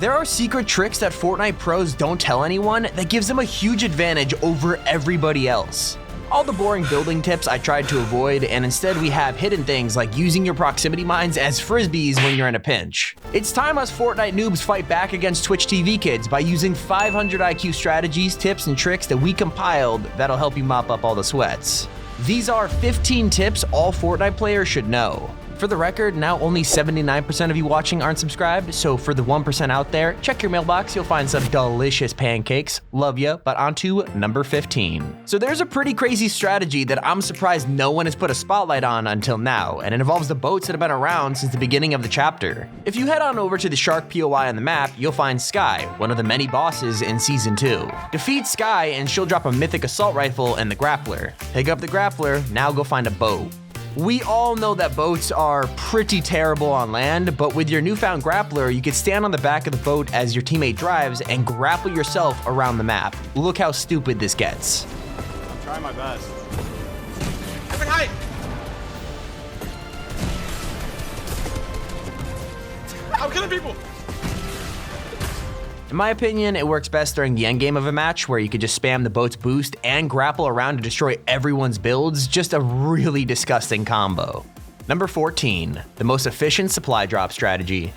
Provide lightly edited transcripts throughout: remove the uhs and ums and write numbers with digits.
There are secret tricks that Fortnite pros don't tell anyone that gives them a huge advantage over everybody else. All the boring building tips I tried to avoid, and instead we have hidden things like using your proximity mines as frisbees when you're in a pinch. It's time us Fortnite noobs fight back against Twitch TV kids by using 500 IQ strategies, tips, and tricks that we compiled that'll help you mop up all the sweats. These are 15 tips all Fortnite players should know. For the record, now only 79% of you watching aren't subscribed, so for the 1% out there, check your mailbox, you'll find some delicious pancakes. Love ya, but on to number 15. So there's a pretty crazy strategy that I'm surprised no one has put a spotlight on until now, and it involves the boats that have been around since the beginning of the chapter. If you head on over to the Shark POI on the map, you'll find Skye, one of the many bosses in Season 2. Defeat Skye and she'll drop a mythic assault rifle and the Grappler. Pick up the Grappler, now go find a boat. We all know that boats are pretty terrible on land, but with your newfound Grappler, you can stand on the back of the boat as your teammate drives and grapple yourself around the map. Look how stupid this gets. I'm trying my best. Epic height! I'm killing people! In my opinion, it works best during the endgame of a match where you could just spam the boat's boost and grapple around to destroy everyone's builds, just a really disgusting combo. Number 14, the most efficient supply drop strategy.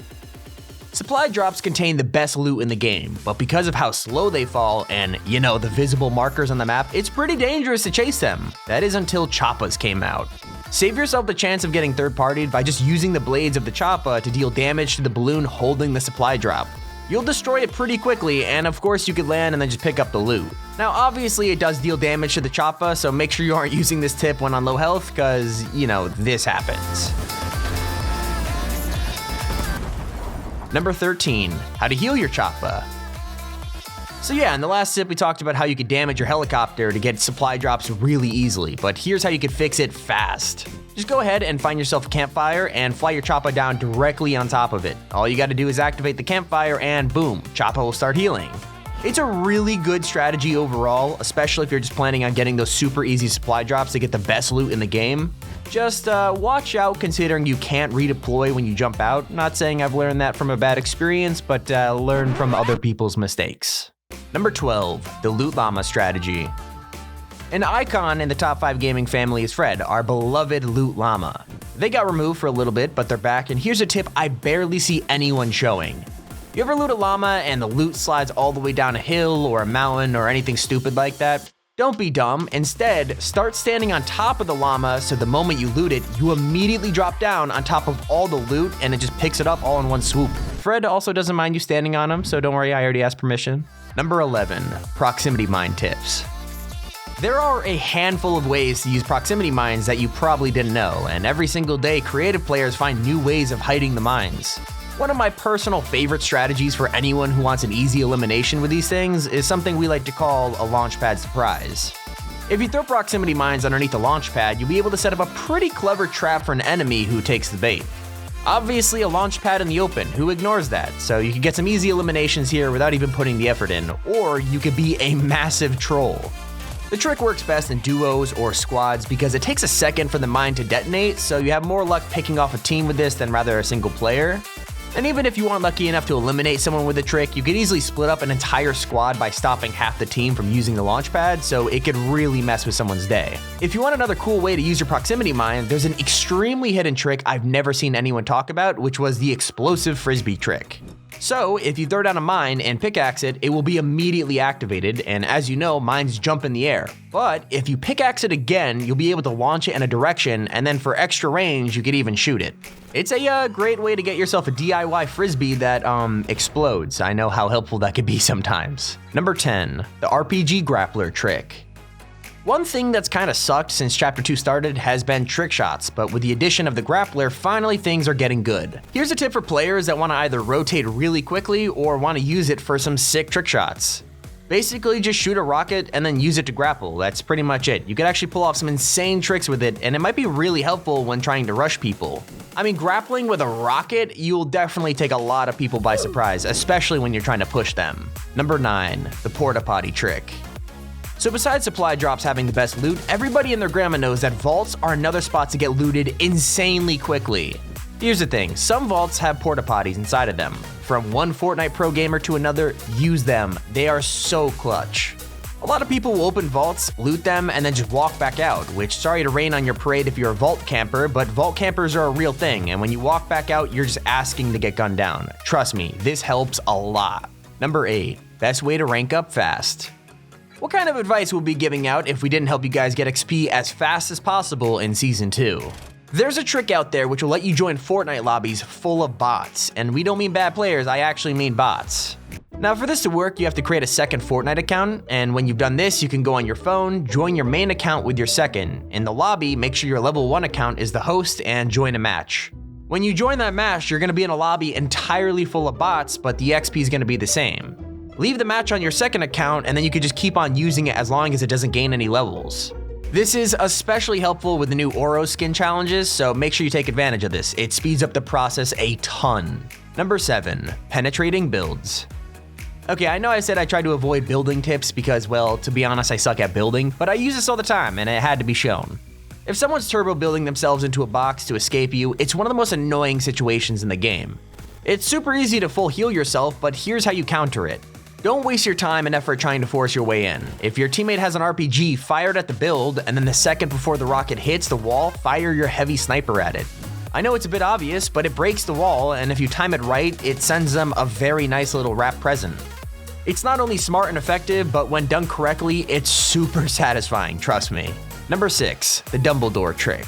Supply drops contain the best loot in the game, but because of how slow they fall and, you know, the visible markers on the map, it's pretty dangerous to chase them. That is until Choppas came out. Save yourself the chance of getting third-partied by just using the blades of the Choppa to deal damage to the balloon holding the supply drop. You'll destroy it pretty quickly, and of course you could land and then just pick up the loot. Now obviously it does deal damage to the Choppa, so make sure you aren't using this tip when on low health, cause, you know, this happens. Number 13, how to heal your Choppa. So yeah, in the last tip we talked about how you could damage your helicopter to get supply drops really easily, but here's how you could fix it fast. Just go ahead and find yourself a campfire and fly your Choppa down directly on top of it. All you gotta do is activate the campfire and boom, Choppa will start healing. It's a really good strategy overall, especially if you're just planning on getting those super easy supply drops to get the best loot in the game. Just watch out considering you can't redeploy when you jump out. Not saying I've learned that from a bad experience, but learn from other people's mistakes. Number 12, the Loot Llama strategy. An icon in the top 5 gaming family is Fred, our beloved Loot Llama. They got removed for a little bit, but they're back, and here's a tip I barely see anyone showing. You ever loot a llama and the loot slides all the way down a hill or a mountain or anything stupid like that? Don't be dumb. Instead, start standing on top of the llama so the moment you loot it, you immediately drop down on top of all the loot and it just picks it up all in one swoop. Fred also doesn't mind you standing on him, so don't worry, I already asked permission. Number 11, proximity mine tips. There are a handful of ways to use proximity mines that you probably didn't know, and every single day creative players find new ways of hiding the mines. One of my personal favorite strategies for anyone who wants an easy elimination with these things is something we like to call a launchpad surprise. If you throw proximity mines underneath the launch pad, you'll be able to set up a pretty clever trap for an enemy who takes the bait. Obviously a launch pad in the open, who ignores that? So you can get some easy eliminations here without even putting the effort in, or you could be a massive troll. The trick works best in duos or squads because it takes a second for the mine to detonate, so you have more luck picking off a team with this than rather a single player. And even if you aren't lucky enough to eliminate someone with a trick, you could easily split up an entire squad by stopping half the team from using the launch pad, so it could really mess with someone's day. If you want another cool way to use your proximity mine, there's an extremely hidden trick I've never seen anyone talk about, which was the explosive frisbee trick. So if you throw down a mine and pickaxe it, it will be immediately activated, and as you know, mines jump in the air. But if you pickaxe it again, you'll be able to launch it in a direction, and then for extra range, you could even shoot it. It's a great way to get yourself a DIY frisbee that explodes. I know how helpful that could be sometimes. Number 10, the RPG Grappler trick. One thing that's kinda sucked since Chapter 2 started has been trick shots, but with the addition of the Grappler, finally things are getting good. Here's a tip for players that wanna either rotate really quickly or wanna use it for some sick trick shots. Basically, just shoot a rocket and then use it to grapple. That's pretty much it. You could actually pull off some insane tricks with it, and it might be really helpful when trying to rush people. I mean, grappling with a rocket, you'll definitely take a lot of people by surprise, especially when you're trying to push them. Number 9, the PortaPotty trick. So besides supply drops having the best loot, everybody and their grandma knows that vaults are another spot to get looted insanely quickly. Here's the thing, some vaults have PortaPotties inside of them. From one Fortnite pro gamer to another, use them. They are so clutch. A lot of people will open vaults, loot them, and then just walk back out, which, sorry to rain on your parade if you're a vault camper, but vault campers are a real thing, and when you walk back out, you're just asking to get gunned down. Trust me, this helps a lot. Number 8, best way to rank up fast. What kind of advice would we be giving out if we didn't help you guys get XP as fast as possible in Season 2? There's a trick out there which will let you join Fortnite lobbies full of bots, and we don't mean bad players, I actually mean bots. Now for this to work, you have to create a second Fortnite account, and when you've done this, you can go on your phone, join your main account with your second. In the lobby, make sure your level 1 account is the host and join a match. When you join that match, you're going to be in a lobby entirely full of bots, but the XP is going to be the same. Leave the match on your second account, and then you can just keep on using it as long as it doesn't gain any levels. This is especially helpful with the new Oro skin challenges, so make sure you take advantage of this. It speeds up the process a ton. Number 7, penetrating builds. Okay, I know I said I tried to avoid building tips because, well, to be honest, I suck at building, but I use this all the time and it had to be shown. If someone's turbo building themselves into a box to escape you, it's one of the most annoying situations in the game. It's super easy to full heal yourself, but here's how you counter it. Don't waste your time and effort trying to force your way in. If your teammate has an RPG, fire it at the build, and then the second before the rocket hits the wall, fire your heavy sniper at it. I know it's a bit obvious, but it breaks the wall, and if you time it right, it sends them a very nice little wrap present. It's not only smart and effective, but when done correctly, it's super satisfying, trust me. Number 6, the Dumbledore trick.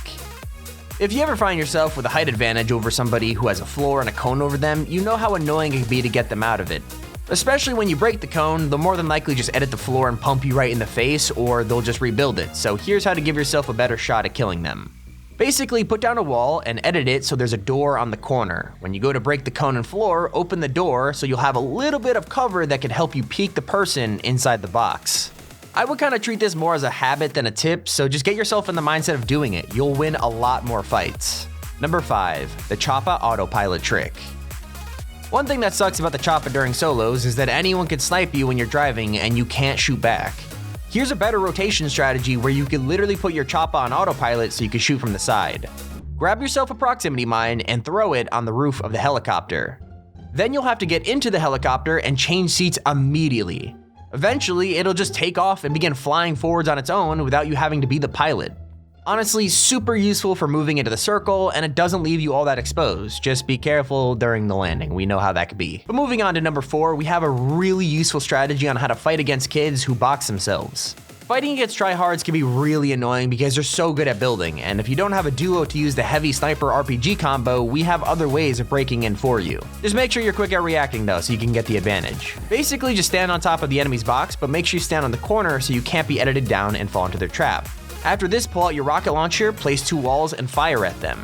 If you ever find yourself with a height advantage over somebody who has a floor and a cone over them, you know how annoying it can be to get them out of it. Especially when you break the cone, they'll more than likely just edit the floor and pump you right in the face, or they'll just rebuild it, so here's how to give yourself a better shot at killing them. Basically, put down a wall and edit it so there's a door on the corner. When you go to break the cone and floor, open the door so you'll have a little bit of cover that can help you peek the person inside the box. I would kind of treat this more as a habit than a tip, so just get yourself in the mindset of doing it. You'll win a lot more fights. Number 5, the Choppa Autopilot trick. One thing that sucks about the Choppa during solos is that anyone can snipe you when you're driving and you can't shoot back. Here's a better rotation strategy where you can literally put your Choppa on autopilot so you can shoot from the side. Grab yourself a proximity mine and throw it on the roof of the helicopter. Then you'll have to get into the helicopter and change seats immediately. Eventually, it'll just take off and begin flying forwards on its own without you having to be the pilot. Honestly, super useful for moving into the circle, and it doesn't leave you all that exposed. Just be careful during the landing, we know how that could be. But moving on to number 4, we have a really useful strategy on how to fight against kids who box themselves. Fighting against tryhards can be really annoying because they're so good at building, and if you don't have a duo to use the heavy sniper RPG combo, we have other ways of breaking in for you. Just make sure you're quick at reacting though, so you can get the advantage. Basically, just stand on top of the enemy's box, but make sure you stand on the corner so you can't be edited down and fall into their trap. After this, pull out your rocket launcher, place 2 walls, and fire at them.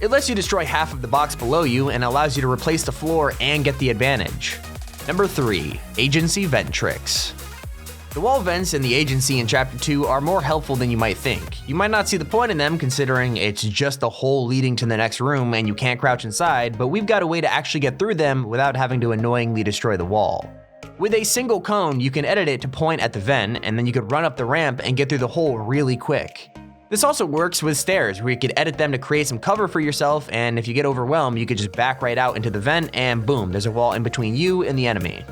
It lets you destroy half of the box below you and allows you to replace the floor and get the advantage. Number 3, agency vent tricks. The wall vents in the agency in Chapter 2 are more helpful than you might think. You might not see the point in them considering it's just a hole leading to the next room and you can't crouch inside, but we've got a way to actually get through them without having to annoyingly destroy the wall. With a single cone, you can edit it to point at the vent, and then you could run up the ramp and get through the hole really quick. This also works with stairs, where you could edit them to create some cover for yourself, and if you get overwhelmed, you could just back right out into the vent, and boom, there's a wall in between you and the enemy.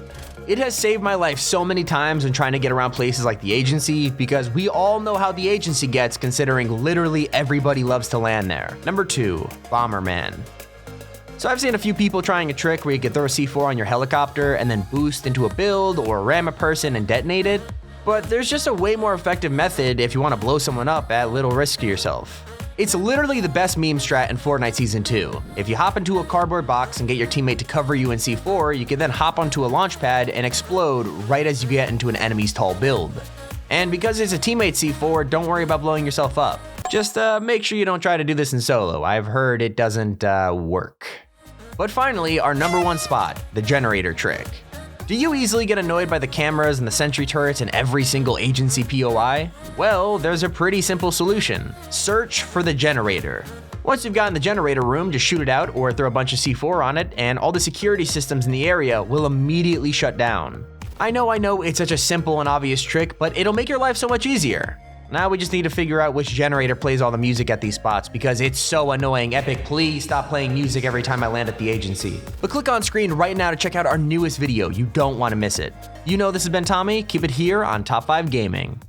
It has saved my life so many times when trying to get around places like the agency, because we all know how the agency gets considering literally everybody loves to land there. Number 2, Bomberman. So I've seen a few people trying a trick where you could throw a C4 on your helicopter and then boost into a build or ram a person and detonate it, but there's just a way more effective method if you want to blow someone up at little risk to yourself. It's literally the best meme strat in Fortnite Season 2. If you hop into a cardboard box and get your teammate to cover you in C4, you can then hop onto a launch pad and explode right as you get into an enemy's tall build. And because it's a teammate C4, don't worry about blowing yourself up. Just make sure you don't try to do this in solo. I've heard it doesn't work. But finally, our number 1 spot, the generator trick. Do you easily get annoyed by the cameras and the sentry turrets in every single agency POI? Well, there's a pretty simple solution. Search for the generator. Once you've gotten the generator room, just shoot it out or throw a bunch of C4 on it, and all the security systems in the area will immediately shut down. I know, it's such a simple and obvious trick, but it'll make your life so much easier. Now we just need to figure out which generator plays all the music at these spots because it's so annoying. Epic, please stop playing music every time I land at the agency. But click on screen right now to check out our newest video. You don't want to miss it. You know, this has been Tommy. Keep it here on Top 5 Gaming.